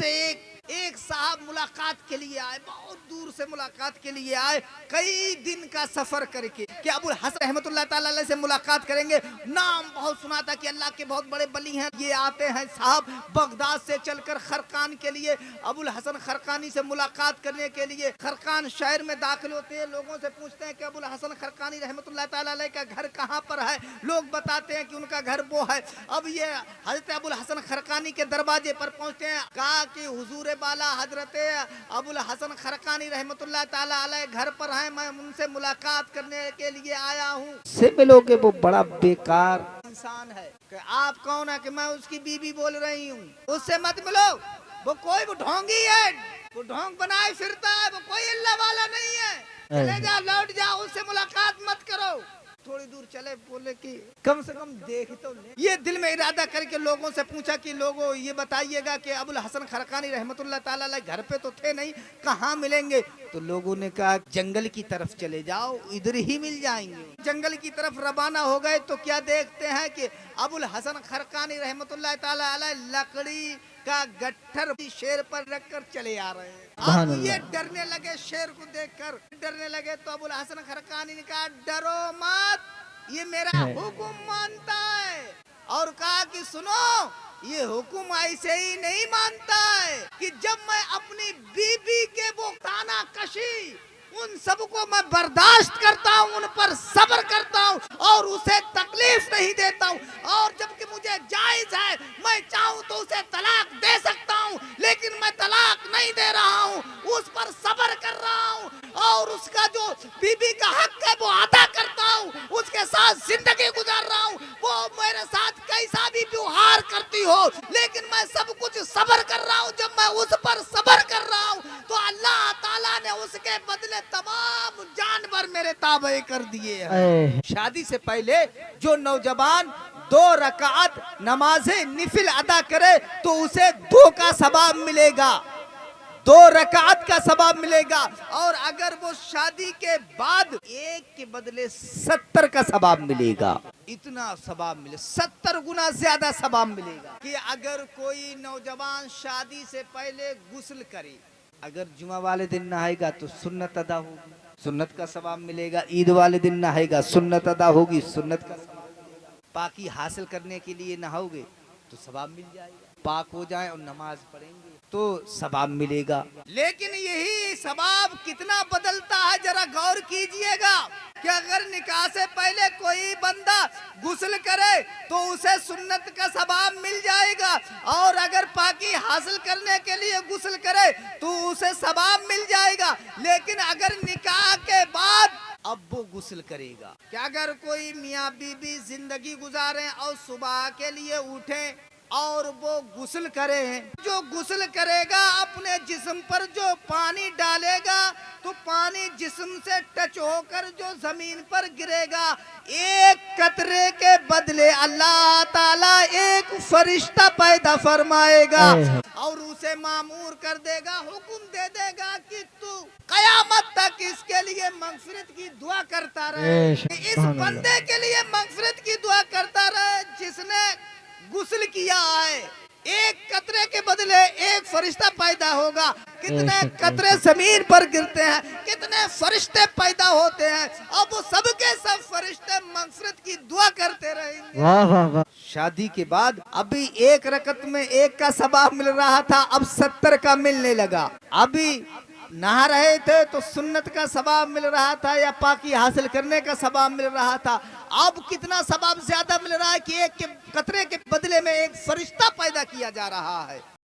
سے ایک صاحب ملاقات کے لیے آئے، بہت دور سے ملاقات کے لیے آئے، کئی دن کا سفر کر کے کہ ابو الحسن رحمۃ اللہ تعالی علیہ سے ملاقات کریں گے۔ نام بہت سنا تھا کہ اللہ کے بہت بڑے ولی ہیں، یہ آتے ہیں صاحب بغداد سے چل کر خرقان کے لیے ابو الحسن خرقانی سے ملاقات کرنے کے لیے خرقان شہر میں داخل ہوتے ہیں، لوگوں سے پوچھتے ہیں کہ ابو الحسن خرقانی رحمۃ اللہ تعالی علیہ کا گھر کہاں پر ہے، لوگ بتاتے ہیں کہ ان کا گھر وہ ہے۔ اب یہ حضرت ابو الحسن خرقانی کے دروازے پر پہنچتے ہیں، کہا کہ حضور بالا حضرت ابو الحسن خرقانی رحمۃ اللہ تعالی علیہ گھر پر ہیں، میں ان سے ملاقات کرنے کے لیے آیا ہوں۔ سے ملو کہ وہ بڑا بیکار انسان ہے، کہ آپ کون ہے کہ میں اس کی بیوی بول رہی ہوں، اس سے مت ملو، وہ کوئی وہ ڈھونگی ہے، وہ ڈھونگ بنائے پھرتا ہے، وہ کوئی اللہ والا نہیں ہے، چلے جا لوٹ جا، اس سے ملاقات مت کرو۔ تھوڑی دور چلے، بولے کہ کم سے کم دیکھ تو لے۔ یہ دل میں ارادہ کر کے لوگوں سے پوچھا کہ لوگوں یہ بتائیے گا کہ ابو الحسن خرقانی رحمۃ اللہ تعالی علیہ گھر پہ تو تھے نہیں، کہاں ملیں گے؟ تو لوگوں نے کہا جنگل کی طرف چلے جاؤ، ادھر ہی مل جائیں گے۔ جنگل کی طرف روانہ ہو گئے تو کیا دیکھتے ہیں کہ ابو الحسن خرقانی رحمۃ اللہ تعالی علیہ لکڑی کا گٹھر شیر پر رکھ کر چلے آ رہے ہیں۔ اب یہ ڈرنے لگے، شیر کو دیکھ کر ڈرنے لگے، تو ابو الحسن خرقانی نے کہا ڈرو مت، یہ میرا حکم مانتا ہے، اور کہا کہ سنو یہ حکم ایسے ہی نہیں مانتا ہے کہ جب میں اپنی بیوی کے وہ تانا کشی ان سب کو میں برداشت کرتا ہوں، ان پر صبر کرتا ہوں اور اسے تکلیف نہیں دیتا ہوں، اور جبکہ مجھے جائز ہے میں چاہوں تو اسے طلاق دے سکتا ہوں، لیکن میں طلاق نہیں دے رہا ہوں، اس پر صبر کر رہا ہوں اور اس کا جو بیوی کا حق ہے وہ ادا کرتا ہوں، اس کے ساتھ زندگی گزار رہا ہوں، وہ میرے ساتھ کیسا بھی ویوہار کرتی ہو لیکن میں سب کچھ صبر کر رہا ہوں۔ جب میں اس پر صبر کر رہا ہوں تو اللہ تعالیٰ نے اس کے بدلے تمام جانور میرے تابع کر دیے ہیں۔ شادی سے پہلے جو نوجوان 2 رکعت نماز نفل ادا کرے تو اسے 2 کا ثواب ملے گا، 2 رکعت کا ثواب ملے گا، اور اگر وہ شادی کے بعد 1 کے بدلے 70 کا ثواب ملے گا۔ اتنا ثواب ملے، 70 گنا زیادہ ثواب ملے گا۔ کہ اگر کوئی نوجوان شادی سے پہلے غسل کرے، اگر جمعہ والے دن نہائے گا تو سنت ادا ہوگی، سنت کا ثواب ملے گا، عید والے دن نہائے گا سنت ادا ہوگی، سنت کا ثواب ملے گا، پاکی حاصل کرنے کے لیے نہاؤ گے تو ثواب مل جائے گا، پاک ہو جائیں اور نماز پڑھیں گے تو ثواب ملے گا۔ لیکن یہی ثواب کتنا بدلتا ہے ذرا غور کیجئے گا، کہ اگر نکاح سے پہلے کوئی بندہ غسل کرے تو اسے سنت کا ثواب مل جائے گا، اور اگر پاکی حاصل کرنے کے لیے غسل کرے تو اسے ثواب مل جائے گا، لیکن اگر نکاح کے بعد اب وہ غسل کرے گا، کہ اگر کوئی میاں بیوی زندگی گزاریں اور صبح کے لیے اٹھیں اور وہ غسل کریں، جو غسل کرے گا اپنے جسم پر جو پانی ڈالے گا تو پانی جسم سے ٹچ ہو کر جو زمین پر گرے گا، 1 قطرے کے بدلے اللہ تعالیٰ 1 فرشتہ پیدا فرمائے گا اور اسے مامور کر دے گا، حکم دے دے گا کہ تو قیامت تک اس کے لیے مغفرت کی دعا کرتا رہے، اس بندے کے لیے مغفرت کی دعا کرتا رہے جس نے غسل کیا ہے۔ 1 قطرے کے بدلے 1 فرشتہ پیدا ہوگا، کتنے قطرے زمین پر گرتے ہیں، کتنے فرشتے پیدا ہوتے ہیں، اب وہ سب کے سب فرشتے مغفرت کی دعا کرتے رہیں گے۔ شادی کے بعد ابھی 1 رکعت میں 1 کا ثواب مل رہا تھا، اب 70 کا ملنے لگا۔ ابھی نہا رہے تھے تو سنت کا ثواب مل رہا تھا یا پاکی حاصل کرنے کا ثواب مل رہا تھا، اب کتنا ثواب زیادہ مل رہا ہے کہ 1 قطرے کے بدلے میں 1 فرشتہ پیدا کیا جا رہا ہے۔